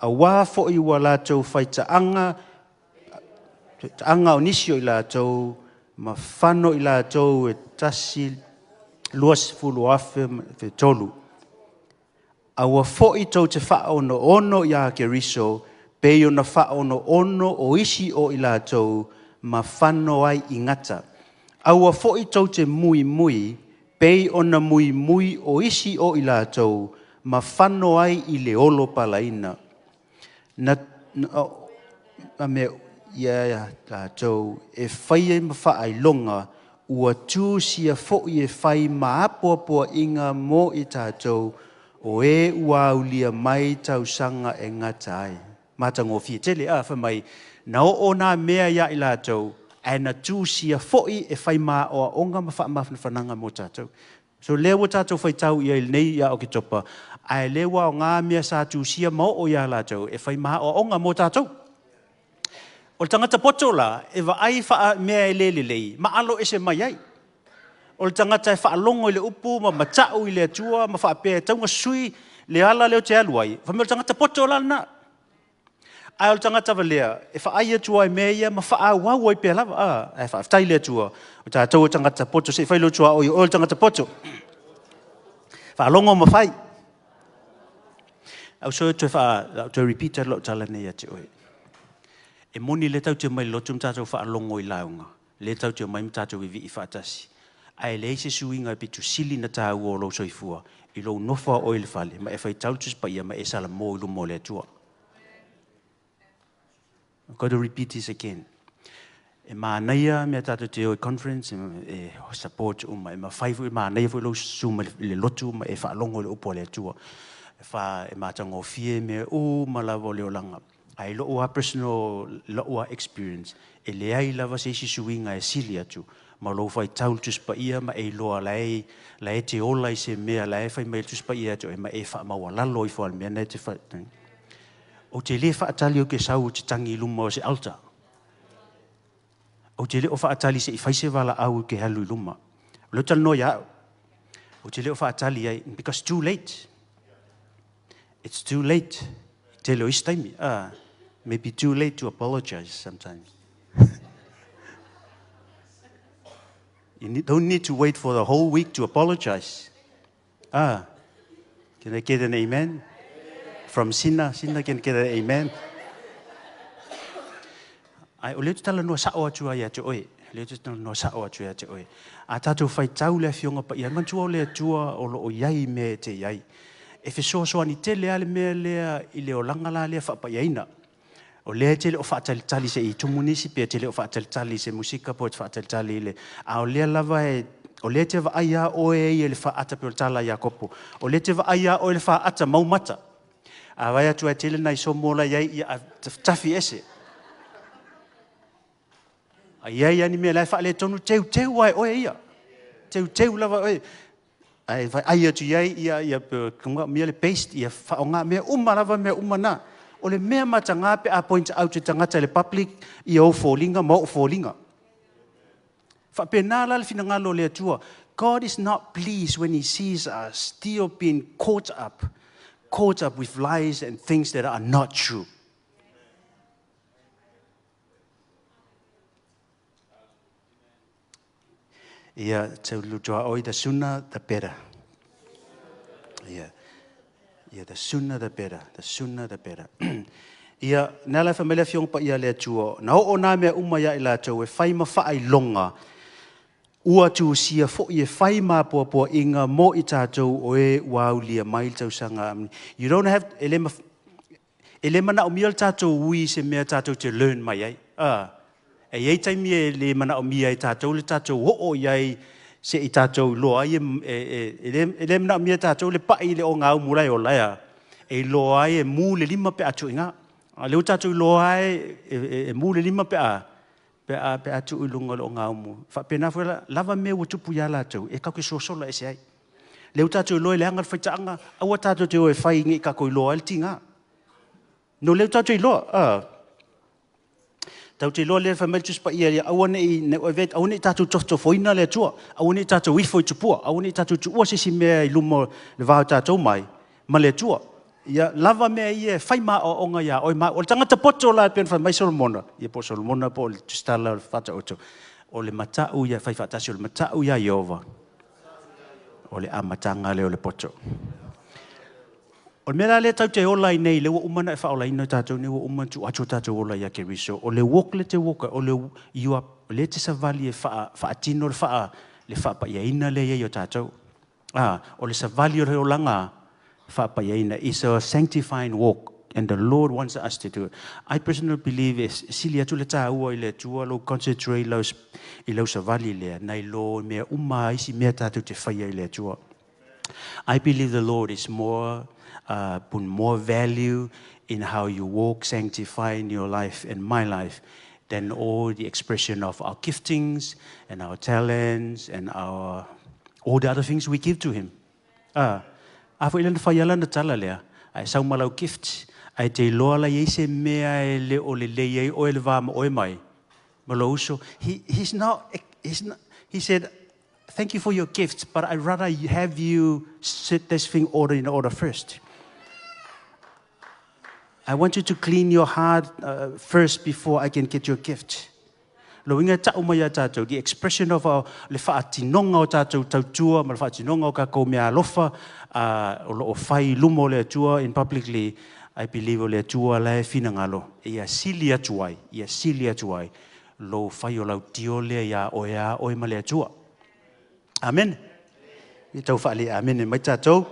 a wā fo I ua lātou whai taanga o nisi o I lātou, ma whano I lātou e tasi luas fulu afe te tolu. A ua fo I tau te whaono ono I a KERISO, pei o na whaono ono o isi o I lātou, ma whano ai I ngata. A ua fo I tau te mui mui, pei o na mui mui o isi o I lātou, ma whano ai I le olo palaina. Na me ia lātou, e whaia ma whaai longa, ua tū sia fo I e whai ma apoapua inga mo I tātou, o e ua ulia mai tau sanga e ngata ai. Mātango fia tele a whamai, na o nā mea ia I lātou, e na tū sia fo I e whai ma o onga ma wha mawhana whananga mo tātou. So lewa tātou whai tau I nei ia o ki topa, ai lewa o ngā mea sa tū sia mo o ia lātou, e whai ma o onga mo tātou. O tangata poto la, e wa ai wha mea e lelelei, ma alo e se mai ai. O tangata e wha longo I le upu, ma matau I le atua, ma wha pēr taunga sui, le ala leo te aluai. Wha mea o tangata poto la na. Ai o tangata wa lea, e wha ai atua e mea ia, ma wha au wau ai pēr lava. E wha aftai le atua. O tātou o tangata poto, se whai lo tua oi o tangata poto. Wha longo ma whai. Au so te wha, te repeat lo tala nei ati oi. E moni le tau te mai lotu mtātou wha longo I launga. Le tau te mai mtātou I vi I whaatasi. Ai le se suinga I pitu sili na tāu o lo soifua. I lo nofa o le whale. Ma e whai tautus pa ia ma e sala mō ilu mō le atua. I've got to repeat this again. E mānaia mea tātou te oi conference, e support uma, e ma whaifu, e mānaia fu lo suma le lotu, ma e wha longo le upo le atua. E wha e mātango fie mea o malawa leo langa. Ai loa personal, loa experience. E leai lava se isi suinga e sili atu. Ma lo whai taul tuspa ia, ma e loa lae te ola I se mea, lae whai mai tuspa ia atu, e ma e wha maua lalo I whal mea, nei te wha. O te le wha atali o ke sau te tangi luma o se alta. O te le o wha atali se I whaise wala au ke halu luma. Lo tal no ia. O te le o wha atali ai, because too late. It's too late. Te leo istaimi. Maybe too late to apologize sometimes. You don't need to wait for the whole week to apologize. Can I get an amen? From Sina can get an amen. Ai o le tala no sao atu ai atu oi. Le tala no sao atu atu oi. A tātou whai tau le fionga pa ia mantua o le atua o lo o iai me te iai. E whesoa ni te lea le mea lea I le o langala lea whapa iaina. O lea te le o whaatalitali se I tumunisi, pia te le o whaatalitali se musika po te whaatalitali le. A o lea lava e, o lea te wa aia o e le whaata pe o tala ia kopo. O lea te wa aia o le whaata maumata. A vai atu e te le nai so mola iai ia tafi ese. A iai ani mea lai wha le tonu teu ai o e ia. Teu lava o e. Ai vai ai atu iai ia kunga mea le paste ia whaonga mea lava mea na. O le mea matanga pe a point out te tangata le public ia o fōlinga ma o fōlinga. Whapena la le finangalo le atua. God is not pleased when He sees us still being caught up with lies and things that are not true. Yeah, so the sooner the better. Yeah, the sooner the better. The sooner the better. Yeah, nala familia fiong pa ia le tua. Na o na mea uma ia ila tau e whai ma whaai longa. Ua tu sia fo I e whai ma po inga mo I tātou o e wau lia mai tau sanga. You don't have elema na o mia tātou ui se mea tātou te learn mai ai. E iei taimi e le mana o mia I tātou, le tātou ho o iai se I tātou loa. E le mana o mia tātou le pai le o ngā umurai o laia. E loa e mū le lima pe atu inga. Leo tātou loa e mū le lima pe atu I lunga o ngā umu. Whapena fuela, lava me ua tupu ia lātou, e kako I sosola e se ai. Leo tātou loa e le hangar whaitaanga, aua tātou te o e whai ingi I kako I loa e le tinga. No leo tātou I loa, tau te loa lea whameltus pa ia awane I ne o event, awane I tātou tofoina lea tua, awane I tātou wifo I tupua, awane I tātou tuua sisi mea I lumo le vāo tātou mai, ma lea tua. ia lava mea ia fai maʻoaʻoga ia oe ma o le tagata poto la pena fai mai Solomona ia po Solomona po le tustala o le fataʻoto o le mataʻu ia fai faatasi o le mataʻu ia Iova o le amataga lea o le poto o le mea la lea tau te ola i nei le ua uma na e faaolaina o tatou nei ua uma tu atu o tatou ola ia keriso o le walk le te walk o le iua le te savali e faatino le faapaiaina le iai o tatou o le savali o le olaga faapaiaina is a sanctifying walk, and the Lord wants us to do it. I personally believe sili atu le tāua i le tua lo concentrate i lau savali lea nai lo mea uma isi mea tātou te whaia i le tua. I believe the Lord is put more value in how you walk, sanctifying your life and my life than all the expression of our giftings and our talents and all the other things we give to Him. Afo ilana whaiala na tala lea, ai sau malau gift, ai te loa la iei se mea e le o le leiei o le vama oe mai. Malo uso, he said, thank you for your gifts, but I'd rather have you set this thing in order first. I want you to clean your heart first before I can get your gift. Lo inga tau mai a tātou, the expression of le whaatinonga o tātou tautua, ma le whaatinonga o kako mea alofa, o whai lumo le atua in publicly, I believe o le atua le whina ngalo. Ia sili atuai, lo whai o lau tio lea ia oe ma le atua. Amen. I tau whaale amen e mai tātou.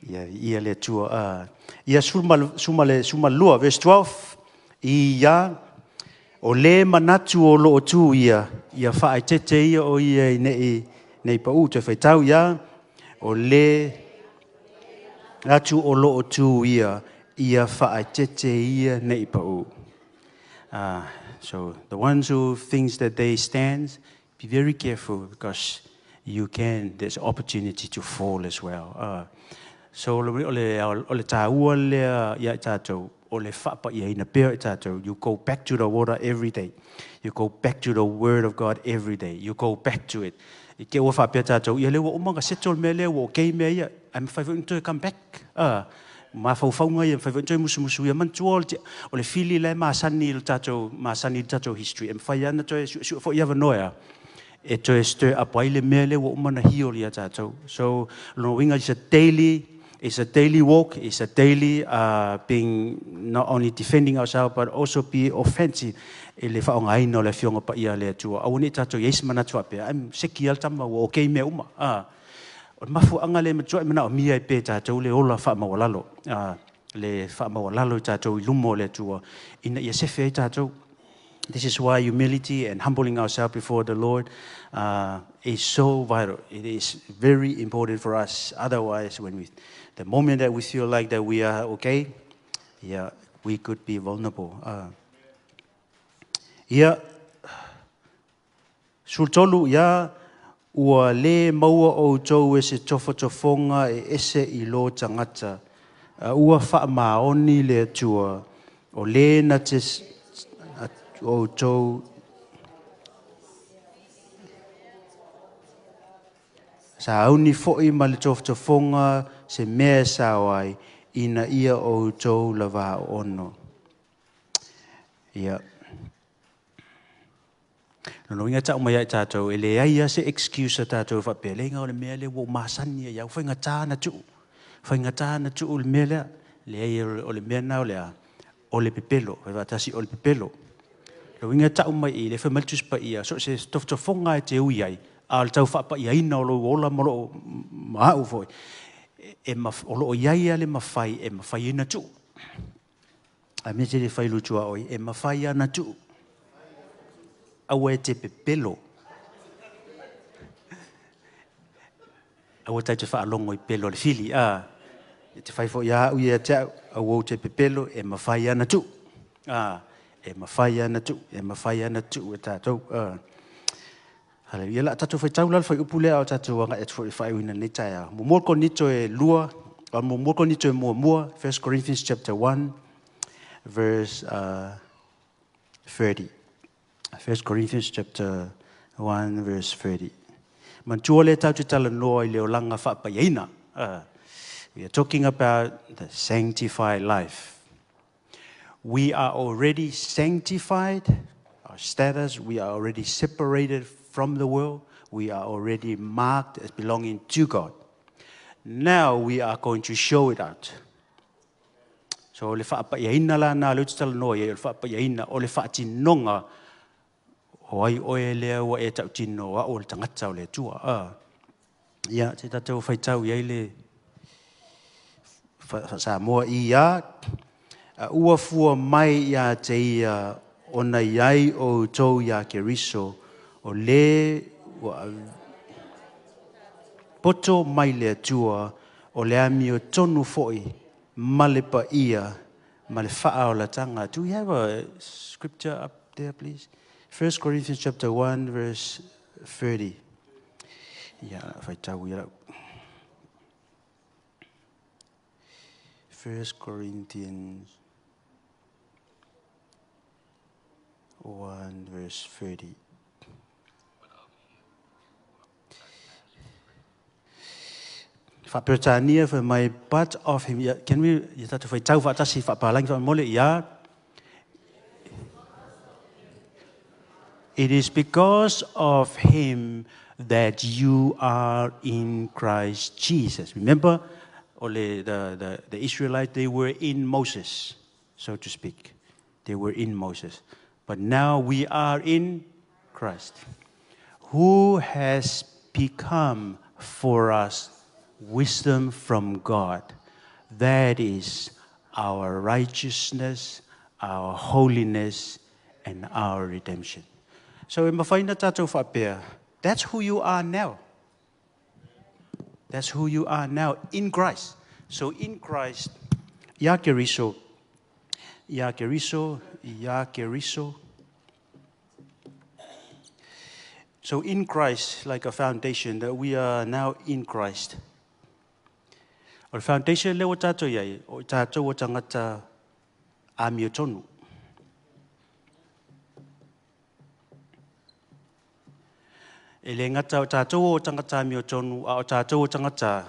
Ia le atua. Ia suma lua, verse 12. Ia o le manatu o lo tu ia whaai tete ia o ia nei pa te whaitau ia o le manatu o lo tu ia whaai tete ia nei pa So the ones who thinks that they stand, be very careful because there's opportunity to fall as well. So ole tāua lea ia tātou ole whapa ia ina pēr tātou. You go back to the water every day. You go back to the word of God every day. You go back to it. I ke ua whapea tātou. Ia lewa umanga setol mea lewa o kei mea ia. I'm whaiwhai come back. Ma whauwhaunga ia whaiwhai musu ia mantua o le fili le maasani tātou history. Em whai ana toi fo ia wanoia. E toi stir up waile mea lewa umana hio lia tātou. So lo winga it's a daily walk. It's a daily being not only defending ourselves but also be offensive. Le whaonga ino le whionga pa ia le atua. Awani tātou yes mana tua pe. I'm seki al tama o okay mea uma. O mafu anga le matua mana o mia e pe tātou le ola wha mawalalo. Le wha mawalalo tātou I lumo le atua. Ina ia sefe ai tātou. This is why humility and humbling ourselves before the Lord is so vital. It is very important for us. Otherwise, the moment that we feel like that we are okay, we could be vulnerable. Sultolu ua le maua o tau e se tofotofonga e ese I lo tangata. Ua wha maoni le atua o le na te o tau sa auni fo'i ma le tofotofonga se mea sawai ina ia o tau lava ono. Ia. No inga tau mai ai tātou, e le aia se excuse tātou whapea, le inga o le mea le wo masani ia, whainga tāna tu le mea lea, le aia o le mea nao lea, o le pepelo, whatasi o le pepelo. Lo inga tau mai I le whamaltus pa ia, so se tofotofonga e te ui ai, al tau whapa ia ina o lo ola molo mahau foi. O lo iaia le mawhai, e mawhai ina tu. A me te le whailu tua oi, e mawhai ana tu. Awa e te pepelo. Awa tai te whaalongo I pelo le fili, E te whaifo ia ui e te awa te pepelo, e mawhai ana tu. E mawhai ana tu, e tātou. Ia la tātou whai taulal whai upulea o tātou anga e tfoi whai uina nei taia. Mumorko nito e lua, mumorko nito e mua, 1 Corinthians chapter 1, verse 30. 1 Corinthians chapter 1, verse 30. Mantua le tau te tala noa I leo langa whapaiaina. We are talking about the sanctified life. We are already sanctified. Our status, we are already separated from the world. We are already marked as belonging to God. Now we are going to show it out. So le whaapayaina la nā leutitala noa le whaapayaina o le whaatinonga o ai oe lea wa e tau tino a o le tangata o le tua. Ia, te tātou whaitau iai le Samoa ia. Ua fua mai ia te ia ona iai o tau ia KERISO o le poto mai le tua o le ami o tonu foi malepa ia male faa o la tanga. Do we have a scripture up there, please? 1 Corinthians chapter 1, verse 30. Yeah, if I tell you. 1 Corinthians 1, verse 30. Whapirtania for my butt of him. Can we, you start to fight tau whatasi whapalang for mole ia? It is because of him that you are in Christ Jesus. Remember, the Israelites, they were in Moses, so to speak. They were in Moses. But now we are in Christ, who has become for us wisdom from God. That is our righteousness, our holiness, and our redemption. So in mafaina tatou whapea, that's who you are now. That's who you are now in Christ. So in Christ, ia KERISO, ia KERISO, ia KERISO. So in Christ, like a foundation, that we are now in Christ. O foundation le o tātou iai, o tātou o tangata ami o tonu. E le ngata o tātou o tangata ami o tonu, a o tātou o tangata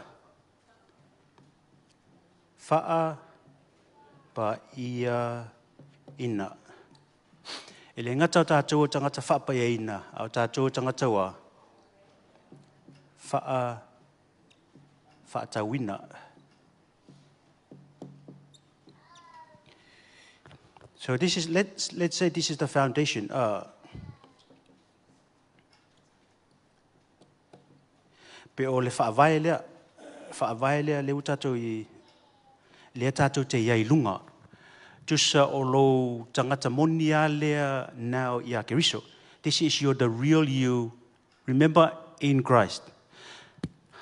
whaa pa ia ina. E le ngata o tātou o tangata whaa pa ia ina, a o tātou o tangata wa whaa tawina. So this is, let's say this is the foundation. Pe o le whaavae lea le utatou i le tātou te iai lunga. Tusa o lo tangata moni a lea now ia KERISO. This is the real you, remember, in Christ.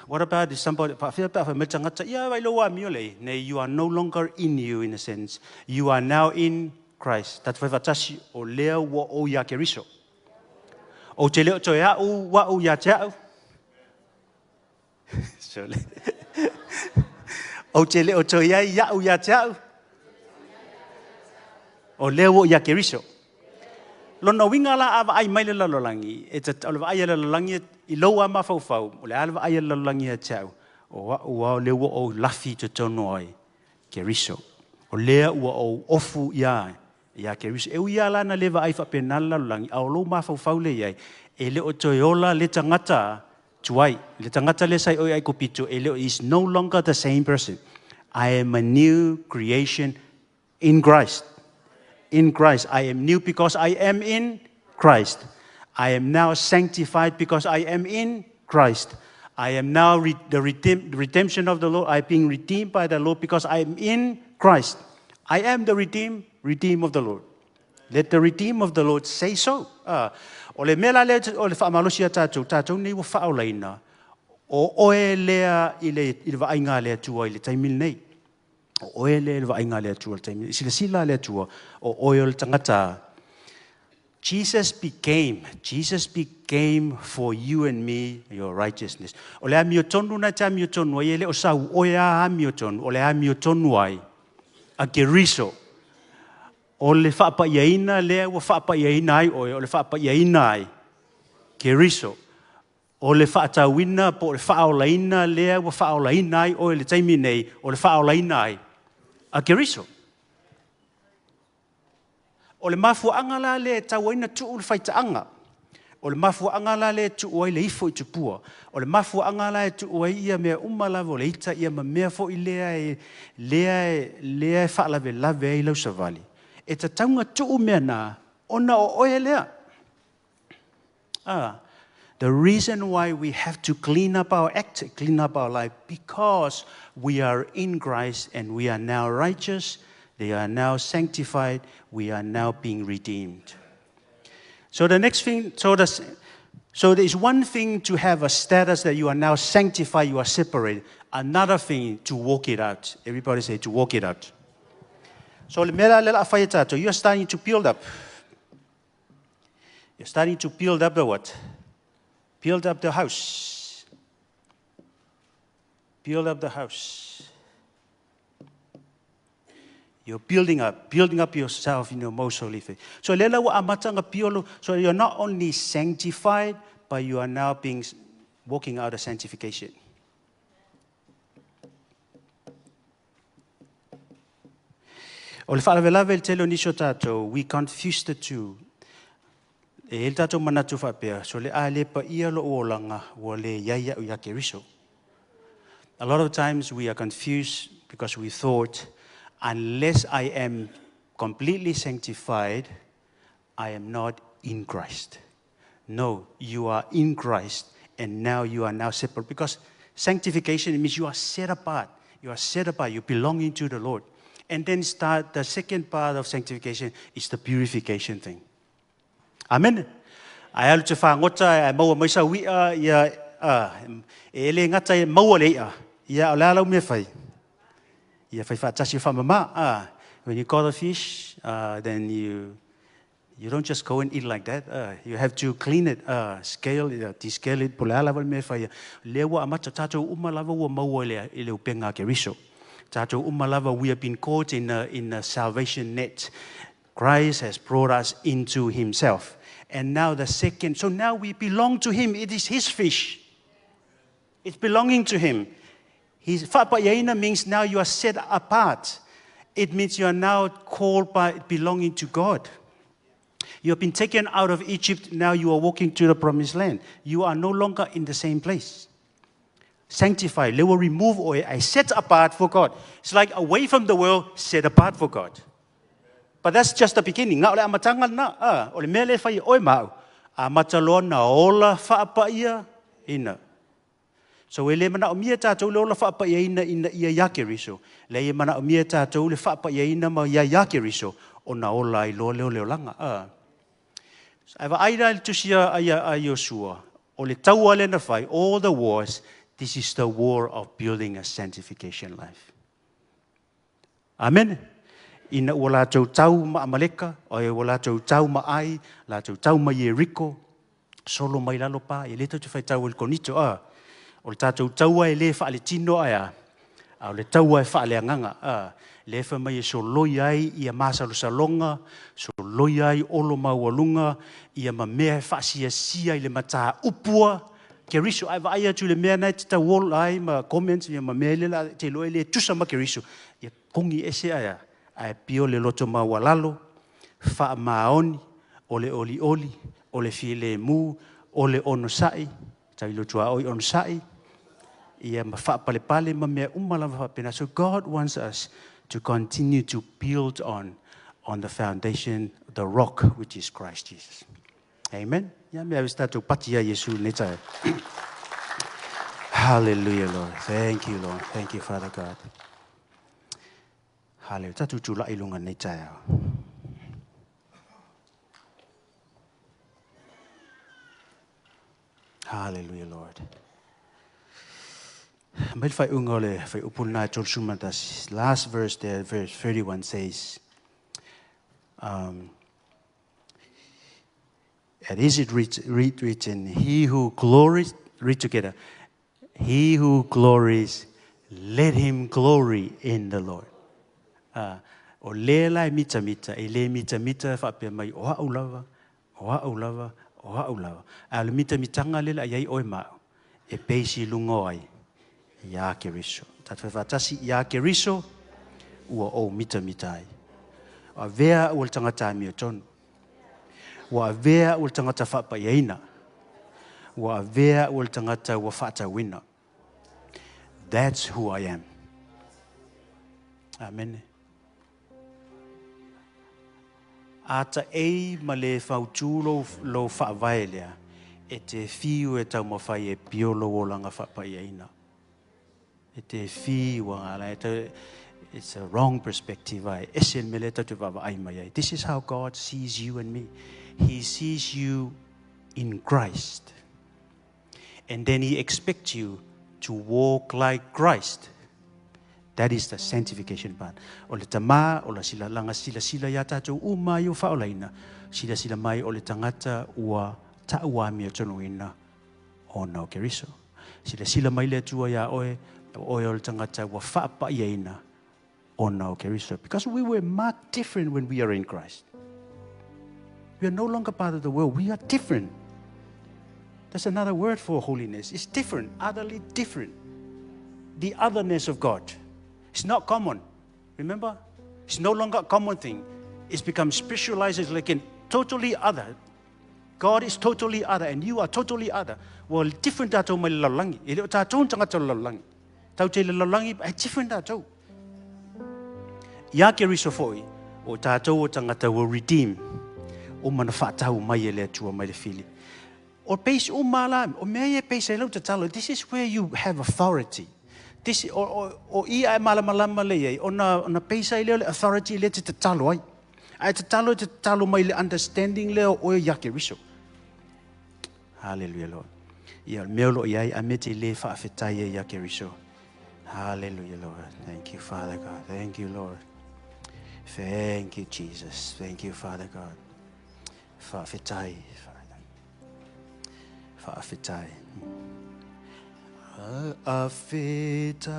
What about if somebody, you are no longer in you in a sense. You are now in Christ. That's why vatashi o lea wa o ia KERISO. O te leo toi au wa o ia te au. O te leo toi ia o ia te au. O lea wa ia KERISO. Lona winga la ava ai mai le lalolangi. E te alwa ai le lalolangi I loa ma FOU. O le alwa ai le lalolangi e te au. O le wa o lafi te tono ai KERISO. O lea ua o ofu ia KERISO. E uia lana lewa ai whapenala lalolangi. A o lo ma FOU le iai. E le o toiola le tangata tuai. Le tangata le sai oi ai kopito. E le is no longer the same person. I am a new creation in Christ. In Christ. I am new because I am in Christ. I am now sanctified because I am in Christ. I am now the redemption of the Lord. I am being redeemed by the Lord because I am in Christ. I am the redeemed of the Lord. Let the redeemed of the Lord say so. O le mela le o le whaamalosia tātou nei wa whaolaina. O oe lea I le vainga lea tua I le taimil nei. O oe lea le vainga lea tua le taimil. Sila lea tua. O oe o le tangata. Jesus became for you and me your righteousness. O le ami o tonu na te ami o tonu ai, o sau o ea ami o tonu, o le ami o tonu ai, a KERISO. O le whaapa iaina lea, o whaapa iaina ai, o le whaapa iaina ai, KERISO. o le whaatawina, po le whaolaina, lea wa whaolaina ai, o le taimi nei, o le whaolaina ai. A KERISO. O le mafuanga la le tawaina tuu le whaitaanga. O le mafuanga la le tuu ai le ifo i tupua. O le mafuanga la le tuu ai ia mea umalawa le ita ia ma mea fo i lea whaalave lave ai lau savali. E ta taunga tuu mea na, ona o oe lea. The reason why we have to clean up our act, clean up our life, because we are in Christ and we are now righteous, they are now sanctified, we are now being redeemed. So the next thing, so there's one thing to have a status that you are now sanctified, you are separated. Another thing to walk it out. Everybody say to walk it out. So you are starting to build up. You're starting to build up the what? Build up the house. Build up the house. You're building up yourself in your most holy faith. So you're not only sanctified, but you are now walking out of sanctification. We confuse the two. A lot of times we are confused because we thought, unless I am completely sanctified, I am not in Christ. No, you are in Christ, and now you are now separate. Because sanctification means you are set apart. You are set apart. You belonging to the Lord. And then start the second part of sanctification is the purification thing. Amen. Ai alu te whangota ai maua maisa wia ia ele ngata maua lea ia ala lau me whai. Ia whai whaatasi whamama. When you caught a fish, then you don't just go and eat like that. You have to clean it, scale it, descale it. Pula ala me whai. Lewa amata tato umalava wa maua lea ele upenga KERISO. Tato umalava, we have been caught in a salvation net. Christ has brought us into himself. And now the second, so now we belong to him. It is his fish. It's belonging to him. His Faavae means now you are set apart. It means you are now called by belonging to God. You have been taken out of Egypt. Now you are walking to the promised land. You are no longer in the same place. Sanctified. They will remove or I set apart for God. It's like away from the world, set apart for God. But that's just the beginning. Ngā ole amatanga na, ole mele whai oi mau. Amataloa na ola whaapaia ina. So ele mana o mia tātou le ola whaapaia ina ia ia KERISO. Le e mana o mia tātou le whaapaia ina ma ia KERISO. O na ola I loa leo langa. Aiwa aira le tusia a Joshua. O le tau ale na whai, all the wars, this is the war of building a sanctification life. Amen. Ina ua lātou tau ma Amaleka, o e ua lātou tau ma Ai, lātou tau ma Yeriko, solo mai lalo pā, e le tau te whai tau il konito, o le tātou taua e le whaale tino aia, o le taua e whaale anganga, le wha mai e so loi ai, ia māsalo salonga, so loi ai, olo maualunga, ia ma mea e whaasia sia i le mata upua, KERISO, ai vai atu le mea nei te tau wol ai, ma comments, ia ma mea le te loe le tusa ma KERISO, ia kongi ese aia, ai pio le loto mawalalo, wha maoni, ole oli oli, ole file mu, ole ono sai, tau lotua oi ono sai, ia ma wha pale pale ma mea umalawa pena. So God wants us to continue to build on the foundation, the rock, which is Christ Jesus. Amen. Ia mea wista tu patia Yesu ne tai. Hallelujah, Lord. Thank you, Lord. Thank you, Father God. Hallelujah. Tatu tula ilunga nei tai. Hallelujah, Lord. Mai fai ungole fai upuna tol sumatas. Last verse there, verse 31 says, and is it written, he who glories, read together, he who glories, let him glory in the Lord. O le lai mita mita, e le mita mita whapea mai, oa ulava, O haula. Al mitanga lela yai oi ma. E peisi lungo ai. Ia KERISO. Tatu fatasi ia KERISO. Ua o mitai. A vea ua tangata mi o tonu. Ua vea ua tangata whapaiaina. Ua vea ua tangata ua whata. That's who I am. Amen. Ata ei ma le whautūlo lo whaavae lea. E te whiu e tau mawhai e piolo o langa whapaiaina. E te whiu ngala. It's a wrong perspective. Esen me le tau te whaavae mai. This is how God sees you and me. He sees you in Christ. And then He expects you to walk like Christ. That is the sanctification part. O le tama, o la sila langa sila ya tātou uma i o whaolaina. Sila mai o le tangata ua ta'uami o tonuina o nao KERISO. Sila mai le tua ya oe o le tangata ua whapaiaina o nao KERISO. Because we were marked different when we are in Christ. We are no longer part of the world. We are different. That's another word for holiness. It's different, utterly different. The otherness of God. It's not common. Remember? It's no longer a common thing. It's become spiritualized. It's like totally other. God is totally other and you are totally other. Well, different dato mai lalangi. Ele o tātou tangata lalangi. Tau te lalangi ai different dato. Ia KERISO foi o tātou o tangata will redeem. O mana whātau mai ele atua mai le fili. O peis o mala, o mea e peis e lau te talo. This is where you have authority. This o ia e malama le o na peisa le authority le te talo ai. Ai te talo mai le understanding le o ia KERISO. Hallelujah, Lord. Ia meolo ia a mete le whaafetai ia KERISO. Hallelujah, Lord. Thank you, Father God. Thank you, Lord. Thank you, Jesus. Thank you, Father God. Whaafetai, Father. Whaafetai. Whaafetai.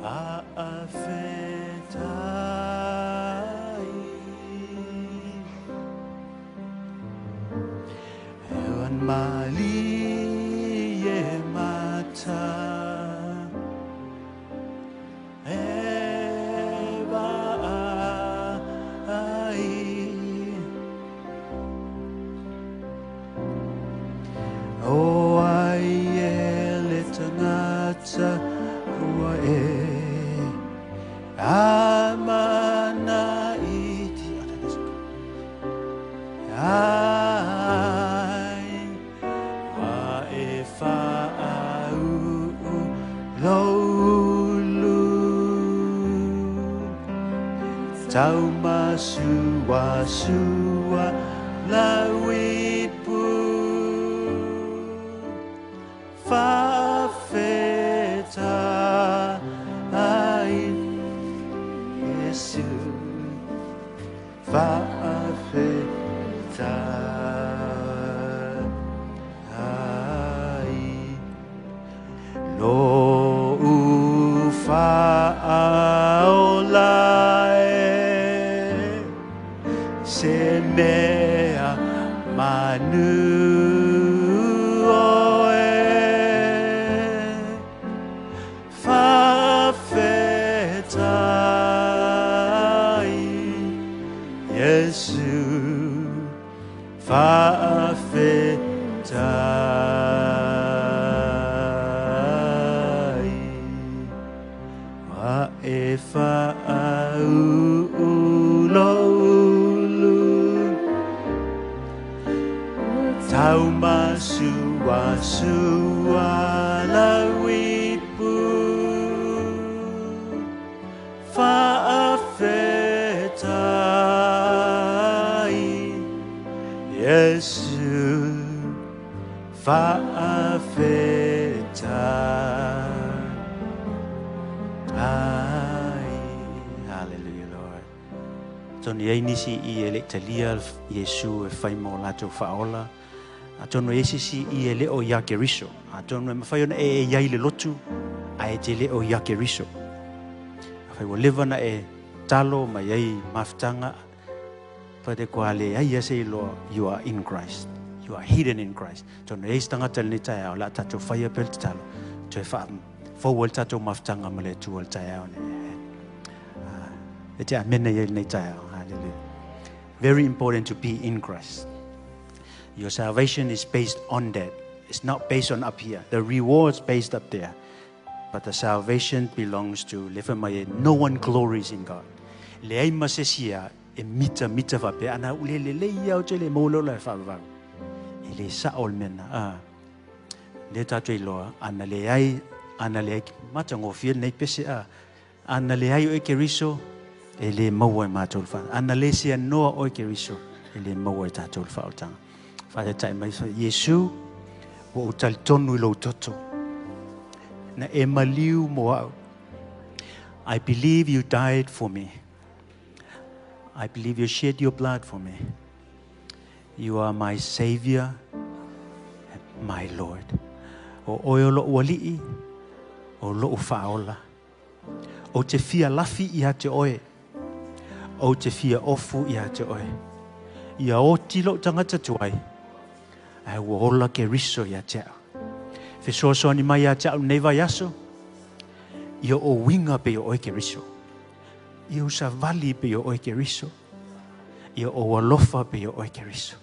Whaafetai. Ewan mali e mata. Tau masua sua lawipu Faafeta ai Yesu Faafeta ai lo ufaolae se mea manu Faafetai wa e fa'aulolu tau masua sua lawipu Faafetai Yesu Faafetai. Hallelujah, Lord. Tonu ei nisi I ele talia Yesu e fai mo lato faola. Tonu ei sisi I ele o ia KERISO. Tonu e mawhai ona e iai le lotu a e te le o ia KERISO. Fai wa leva na e talo mai ai mafutanga pade kuale ai ese lo you are in Christ. You are hidden in Christ. Tono eis tangata ni tayo la tato fire belt talo. To fa forward tato mafutanga male tuol tayo ne. Eti amena ye ni tayo. Hallelujah. Very important to be in Christ. Your salvation is based on that. It's not based on up here. The reward's based up there. But the salvation belongs to no one glories in God. Leai masesia e mita va pe ana ulele le ia o tele molo la fa va. Ele sa ol mena le tato iloa ana leai matango fie nei pese ana leai o KERISO ele maua matul fa ana le sia no o KERISO ele maua tatul fa utang. Fa tai mai Yesu o tal tonu lo toto. Na emaliu mo. I believe you died for me. I believe you shed your blood for me. You are my Savior and my Lord. O oilo wali'i, o lo faola. O te fia lafi I te oe. O te fia ofu I te oe. Ia o tilo tangata tuai. Ai wo ola KERISO ia te au. Fesoasoa ni mai ia te au neva yaso. Ia o winga pe o oe KERISO. Ia o sa vali pe o oe KERISO. Ia o walofa pe o oe KERISO.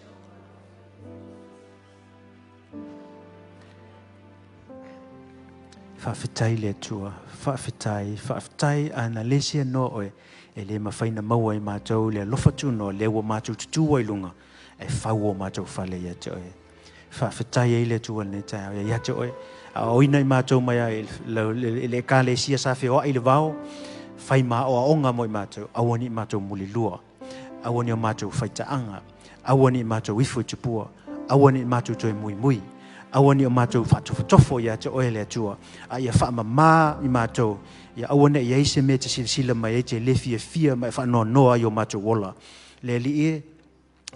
Whawhitai le tua. Whawhitai ana lesia no oe. E le mawhaina maua I mātou le lofa tuno le wa mātou tutua I lunga. E whau o mātou whale ia te oe. Whawhitai e le tua ne tai oe ia te oe. A oina I mātou mai le ka le sia sa whi oa I le vao. Whai mā o aonga mo I mātou. Awani I mātou muli lua. Awani o mātou whaitaanga. Awani I mātou ifu tupua. Awani I mātou toi mui. Awani o mātou whatofo ia te oe le atua. A ia whaamama I mātou. Ia awane ia ise me te sila mai e te lefia fia mai whanoa noa I o mātou wola. Le li e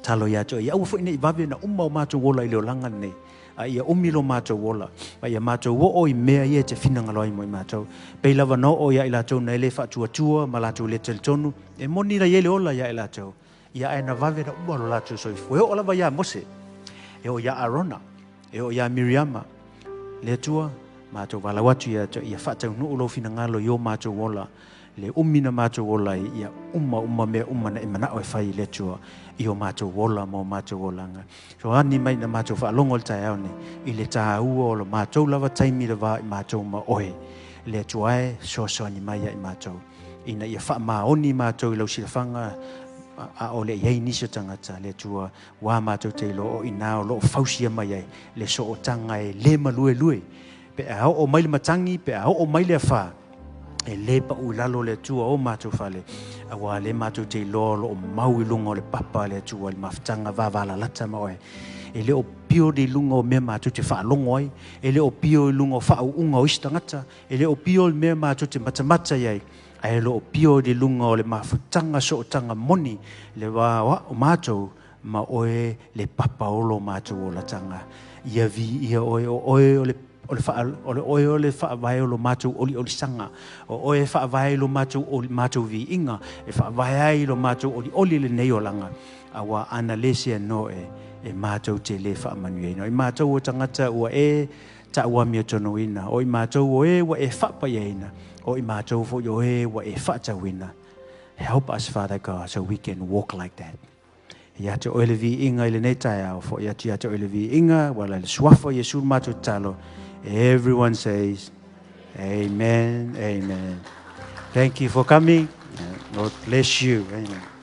talo ia te oe. Ia awa whaine I wawe na o mātou wola I leo langa nei. A ia umilo mātou wola. A ia mātou wo o I mea ia te whinanga loi mo I mātou. Pei lava no o ia I lātou na ele whaatua ma lātou le teltonu. E moni ra iele ola ia I lātou. Ia aina wawe na lo lātou soifu. E o olava ia Mose. E o ia Arona. E o ia Miriama. Le tua, mātou wala watu ia whatau nuu lo fina ngalo I o mātou wola. Le umina mātou wola ia umma mea na imana o whai le tua I o mātou wola mo mātou wolanga. So ani mai na mātou whaalongo le tai au ne. I le taha ua o lo mātou lava taimi le wā I mātou ma oe. Le tua e soa ni mai I mātou. Ina ia wha maoni mātou I lau silafanga. A o le iei nisa tangata le tua wā mātou te lo o ina o lo o fausia mai ai le so o tanga e le malue. Pe a o mai le matangi, pe a o mai le wha. E le pa ulalo le tua o mātou whale. A wā le mātou te lo o mau I lunga o le papa le tua le mawhtanga wāwala lata maoe. E le o pio de lunga o mea mātou te whaalongo ai. E le o pio I lunga o whaunga o istangata. E le o pio le mea mātou te matamata iai. Ai lo pio de lunga o le mafutanga so tanga moni le wa o mātou ma oe le papa o lo mātou o la tanga ia vi ia oe o le oe o le whaavae o lo mātou oli sanga o oe whaavae lo mātou vi inga e whaavae lo mātou oli le nei o langa a wa ana lesia no e mātou te le whaamanuei no I mātou o tangata ua ta ua mia tono ina o I mātou o wa whaapaia o I mātou fo yo wa whaatawina. Help us, Father God, so we can walk like that. Ia te oele vi inga I le nei tai au fo ia te oele vi inga wala le suafo Yesu mātou talo. Everyone says, Amen, Amen. Thank you for coming. Lord bless you. Amen.